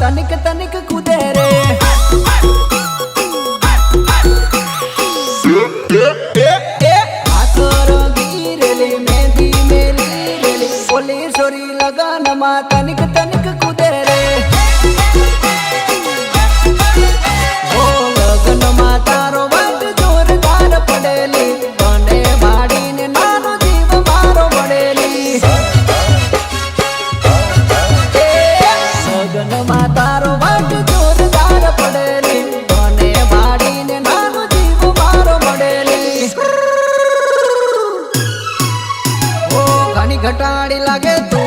तनिक तनिक कूदे रे छोरी लगन मा तनिक तनिक कूदे रे ओ लगन मा तारो वाट जोरदार पड़ेली बने भाड़ी ने नानो जीव मारो बड़ेली लगन मा तारो वाट जोरदार पड़ेली बने भाड़ी ने नानो जीव मारो बड़ेली ओ घनी घटाड़ी लागे तू